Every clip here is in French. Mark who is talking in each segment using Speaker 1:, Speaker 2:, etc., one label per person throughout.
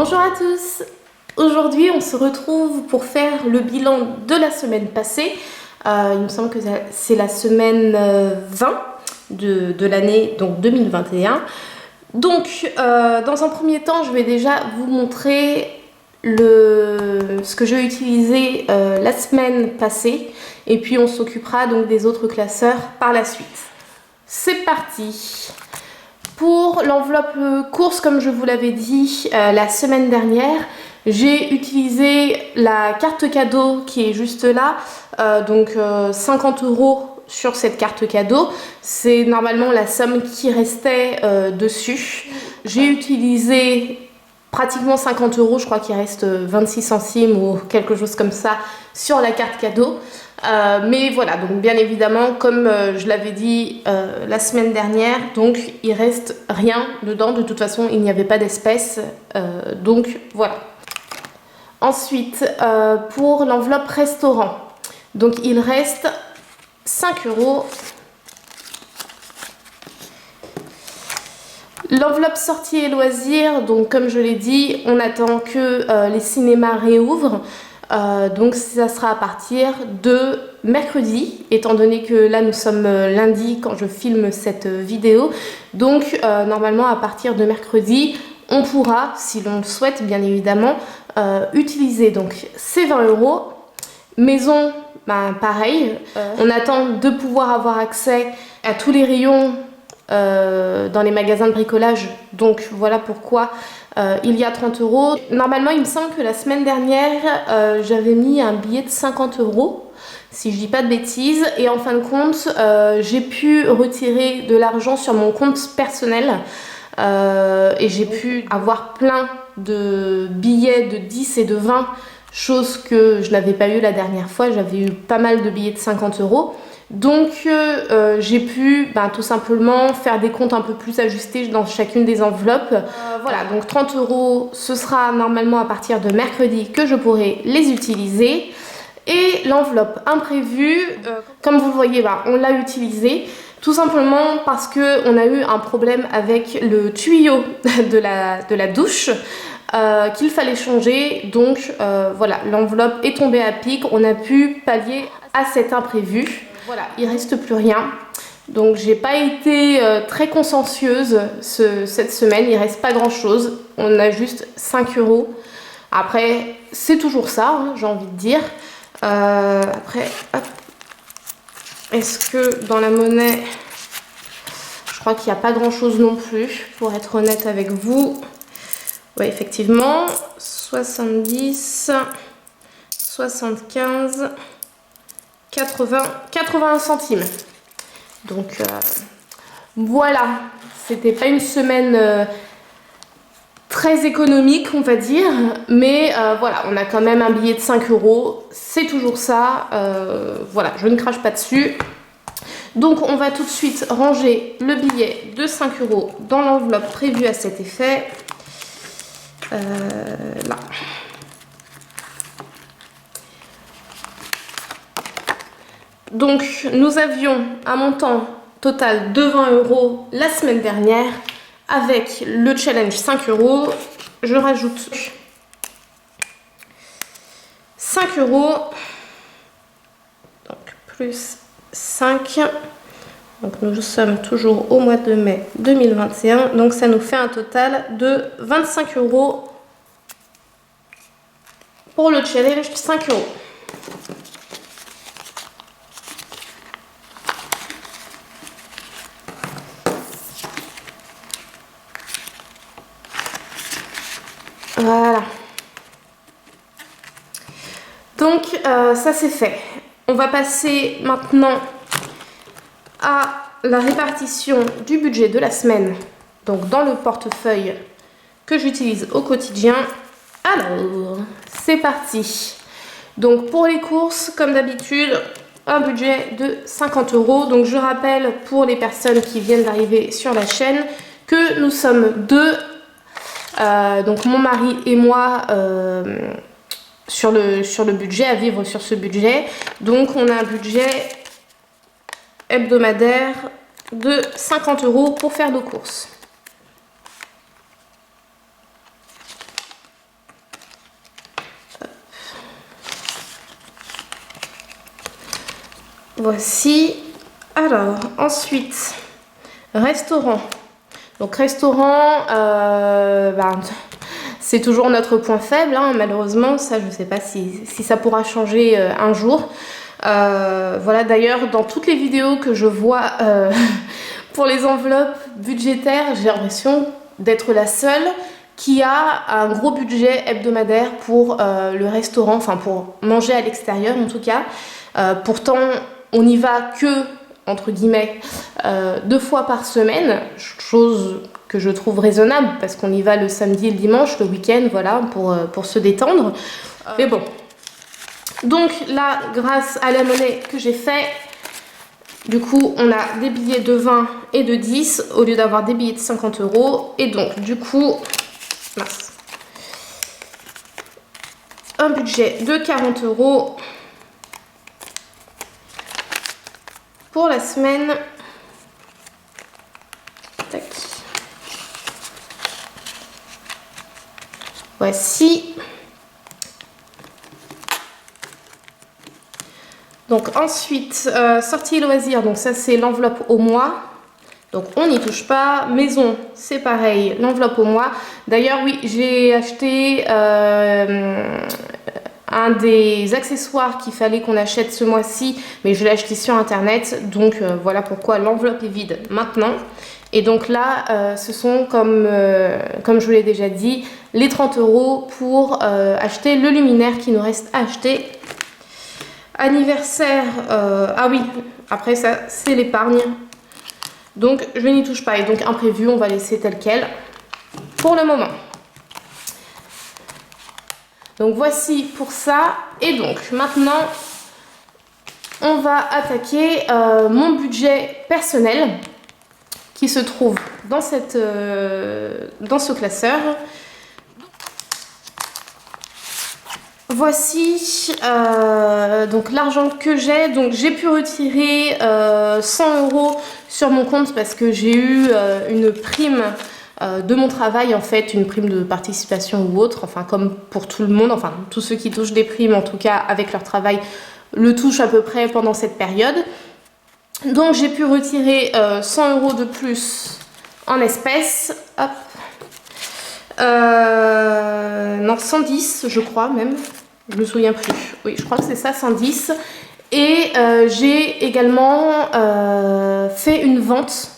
Speaker 1: Bonjour à tous. Aujourd'hui on se retrouve pour faire le bilan de la semaine passée. Il me semble que c'est la semaine 20 de l'année donc 2021. Donc dans un premier temps je vais déjà vous montrer ce que j'ai utilisé la semaine passée et puis on s'occupera donc des autres classeurs par la suite. C'est parti. Pour l'enveloppe course, comme je vous l'avais dit la semaine dernière, j'ai utilisé la carte cadeau qui est juste là, donc 50 € sur cette carte cadeau. C'est normalement la somme qui restait dessus. J'ai utilisé pratiquement 50 €, je crois qu'il reste 26 centimes ou quelque chose comme ça sur la carte cadeau. Mais voilà, donc bien évidemment, comme je l'avais dit la semaine dernière, donc il reste rien dedans. De toute façon, il n'y avait pas d'espèces, donc voilà. Ensuite, pour l'enveloppe restaurant, donc il reste 5 €. L'enveloppe sortie et loisirs, donc comme je l'ai dit, on attend que les cinémas réouvrent. Donc ça sera à partir de mercredi, étant donné que là nous sommes lundi quand je filme cette vidéo. Donc normalement à partir de mercredi, on pourra, si l'on le souhaite bien évidemment, utiliser donc ces 20 €. Maison, pareil, on attend de pouvoir avoir accès à tous les rayons dans les magasins de bricolage, donc voilà pourquoi il y a 30 €. Normalement il me semble que la semaine dernière j'avais mis un billet de 50 € si je dis pas de bêtises, et en fin de compte j'ai pu retirer de l'argent sur mon compte personnel et j'ai pu avoir plein de billets de 10 et de 20, chose que je n'avais pas eu la dernière fois. J'avais eu pas mal de billets de 50 €. Donc j'ai pu tout simplement faire des comptes un peu plus ajustés dans chacune des enveloppes. Voilà, donc 30 €, ce sera normalement à partir de mercredi que je pourrai les utiliser. Et l'enveloppe imprévue, comme vous le voyez, on l'a utilisée tout simplement parce qu'on a eu un problème avec le tuyau de la douche qu'il fallait changer. Donc voilà, l'enveloppe est tombée à pic, on a pu pallier à cet imprévu. Voilà, il ne reste plus rien. Donc j'ai pas été très consciencieuse cette semaine, il reste pas grand chose. On a juste 5 €. Après, c'est toujours ça, hein, j'ai envie de dire. Après, hop. Est-ce que dans la monnaie, je crois qu'il n'y a pas grand chose non plus, pour être honnête avec vous. Oui, effectivement, 70, 75... 81 centimes. Donc voilà, c'était pas une semaine très économique on va dire, mais voilà, on a quand même un billet de 5 €, c'est toujours ça. Voilà, je ne crache pas dessus. Donc on va tout de suite ranger le billet de 5 € dans l'enveloppe prévue à cet effet. Là. Donc nous avions un montant total de 20 € la semaine dernière. Avec le challenge 5 €, je rajoute 5 €, donc plus 5. Donc nous sommes toujours au mois de mai 2021, donc ça nous fait un total de 25 € pour le challenge 5 €. Voilà. Donc ça c'est fait. On va passer maintenant à la répartition du budget de la semaine. Donc dans le portefeuille que j'utilise au quotidien. Alors, c'est parti. Donc pour les courses, comme d'habitude, un budget de 50 €. Donc je rappelle pour les personnes qui viennent d'arriver sur la chaîne que nous sommes deux. Donc mon mari et moi sur le budget, à vivre sur ce budget. Donc on a un budget hebdomadaire de 50 € pour faire nos courses. Voici. Alors, ensuite, restaurant. Donc, restaurant, c'est toujours notre point faible, hein, malheureusement. Ça, je ne sais pas si ça pourra changer un jour. Voilà, d'ailleurs, dans toutes les vidéos que je vois pour les enveloppes budgétaires, j'ai l'impression d'être la seule qui a un gros budget hebdomadaire pour le restaurant, enfin pour manger à l'extérieur en tout cas. Pourtant, on n'y va que, entre guillemets, 2 fois par semaine, chose que je trouve raisonnable parce qu'on y va le samedi et le dimanche, le week-end, voilà, pour se détendre. Mais bon. Donc là, grâce à la monnaie que j'ai fait, du coup, on a des billets de 20 et de 10 au lieu d'avoir des billets de 50 €. Et donc, du coup, mince, un budget de 40 € pour la semaine. Tac. Voici. Donc ensuite, sortie loisirs, donc ça c'est l'enveloppe au mois. Donc on n'y touche pas. Maison, c'est pareil, l'enveloppe au mois. D'ailleurs oui, j'ai acheté un des accessoires qu'il fallait qu'on achète ce mois-ci, mais je l'ai acheté sur internet. Donc voilà pourquoi l'enveloppe est vide maintenant. Et donc là, ce sont comme je vous l'ai déjà dit, les 30 € pour acheter le luminaire qui nous reste à acheter. Anniversaire, ah oui, après ça c'est l'épargne, donc je n'y touche pas. Et donc imprévu, on va laisser tel quel pour le moment. Donc voici pour ça. Et donc maintenant on va attaquer mon budget personnel qui se trouve dans ce classeur. Voici donc l'argent que j'ai. Donc j'ai pu retirer 100 € sur mon compte parce que j'ai eu une prime de mon travail, en fait, une prime de participation ou autre, enfin comme pour tout le monde, enfin tous ceux qui touchent des primes en tout cas avec leur travail le touchent à peu près pendant cette période. Donc j'ai pu retirer 100 € de plus en espèces. Hop. Non, 110 je crois même. Je me souviens plus. Oui, je crois que c'est ça, 110. Et j'ai également fait une vente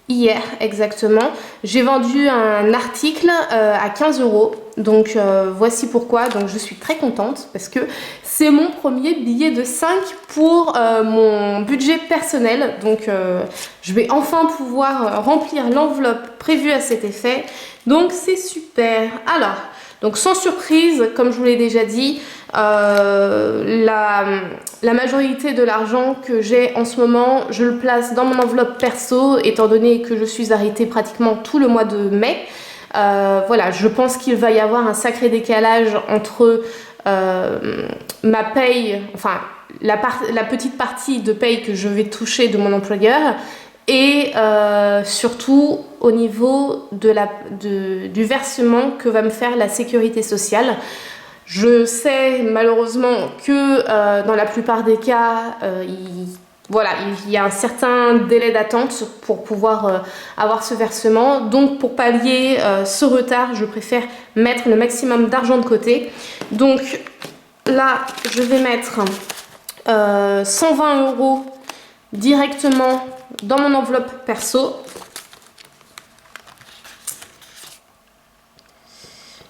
Speaker 1: hier exactement. J'ai vendu un article à 15 €. Donc voici pourquoi. Donc je suis très contente parce que c'est mon premier billet de 5 pour mon budget personnel. Donc je vais enfin pouvoir remplir l'enveloppe prévue à cet effet. Donc c'est super. Alors, donc sans surprise, comme je vous l'ai déjà dit, la majorité de l'argent que j'ai en ce moment, je le place dans mon enveloppe perso, étant donné que je suis arrêtée pratiquement tout le mois de mai. Voilà, je pense qu'il va y avoir un sacré décalage entre ma paye, enfin la petite partie de paye que je vais toucher de mon employeur et surtout au niveau du versement que va me faire la sécurité sociale. Je sais malheureusement que dans la plupart des cas, il y a un certain délai d'attente pour pouvoir avoir ce versement. Donc pour pallier ce retard, je préfère mettre le maximum d'argent de côté. Donc là, je vais mettre 120 € directement dans mon enveloppe perso.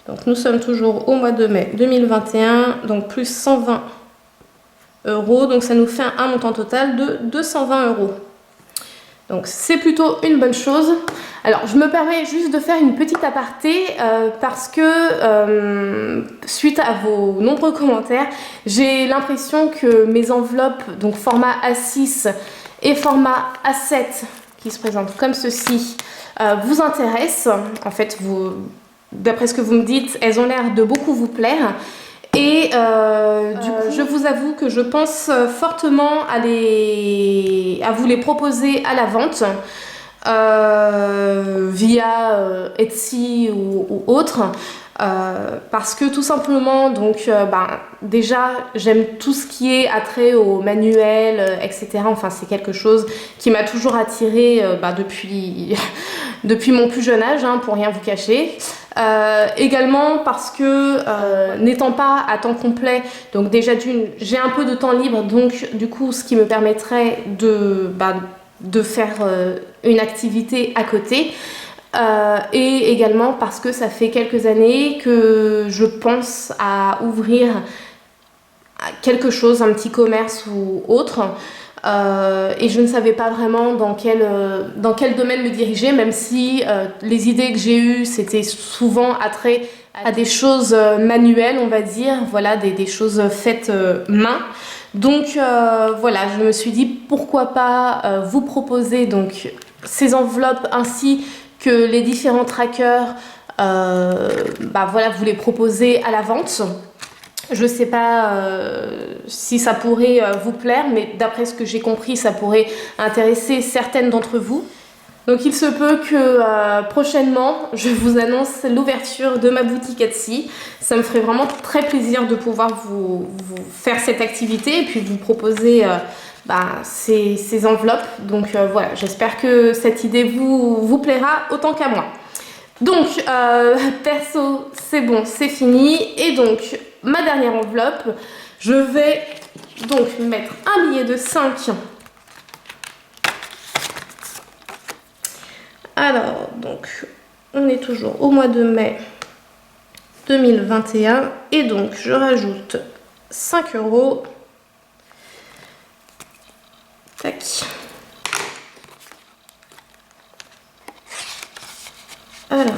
Speaker 1: Donc nous sommes toujours au mois de mai 2021, donc plus 120 €, donc ça nous fait un montant total de 220 €. Donc c'est plutôt une bonne chose. Alors je me permets juste de faire une petite aparté parce que suite à vos nombreux commentaires, j'ai l'impression que mes enveloppes, donc format A6 et format A7 qui se présentent comme ceci, vous intéressent. En fait, d'après ce que vous me dites, elles ont l'air de beaucoup vous plaire. Et du coup, je vous avoue que je pense fortement à vous les proposer à la vente via Etsy ou autre. parce que tout simplement, donc déjà j'aime tout ce qui est attrait au manuel, etc. Enfin c'est quelque chose qui m'a toujours attirée depuis, depuis mon plus jeune âge, hein, pour rien vous cacher. Également parce que n'étant pas à temps complet, donc déjà j'ai un peu de temps libre, donc du coup ce qui me permettrait de faire une activité à côté. Et également parce que ça fait quelques années que je pense à ouvrir quelque chose, un petit commerce ou autre, et je ne savais pas vraiment dans quel domaine me diriger, même si les idées que j'ai eues c'était souvent attrait à des choses manuelles, on va dire, voilà, des choses faites main. Donc voilà, je me suis dit pourquoi pas vous proposer donc ces enveloppes ainsi que les différents trackers, voilà, vous les proposez à la vente. Je sais pas si ça pourrait vous plaire, mais d'après ce que j'ai compris, ça pourrait intéresser certaines d'entre vous. Donc il se peut que prochainement, je vous annonce l'ouverture de ma boutique Etsy. Ça me ferait vraiment très plaisir de pouvoir vous faire cette activité et puis vous proposer ces enveloppes. Donc voilà, j'espère que cette idée vous plaira autant qu'à moi. Donc perso, c'est bon, c'est fini. Et donc ma dernière enveloppe, je vais donc mettre un billet de 5. Alors, donc, on est toujours au mois de mai 2021 et donc je rajoute 5 €. Tac. Alors.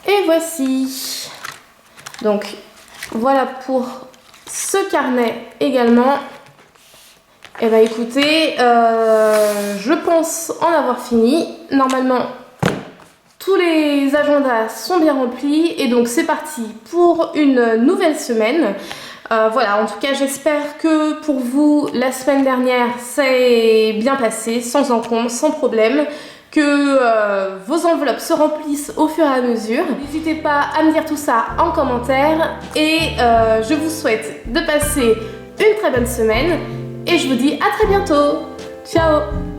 Speaker 1: Et voici. Donc, voilà pour ce carnet également. Eh bien écoutez, je pense en avoir fini. Normalement, tous les agendas sont bien remplis et donc c'est parti pour une nouvelle semaine. Voilà, en tout cas j'espère que pour vous, la semaine dernière, s'est bien passé, sans encombre, sans problème. Que vos enveloppes se remplissent au fur et à mesure. N'hésitez pas à me dire tout ça en commentaire et je vous souhaite de passer une très bonne semaine. Et je vous dis à très bientôt. Ciao!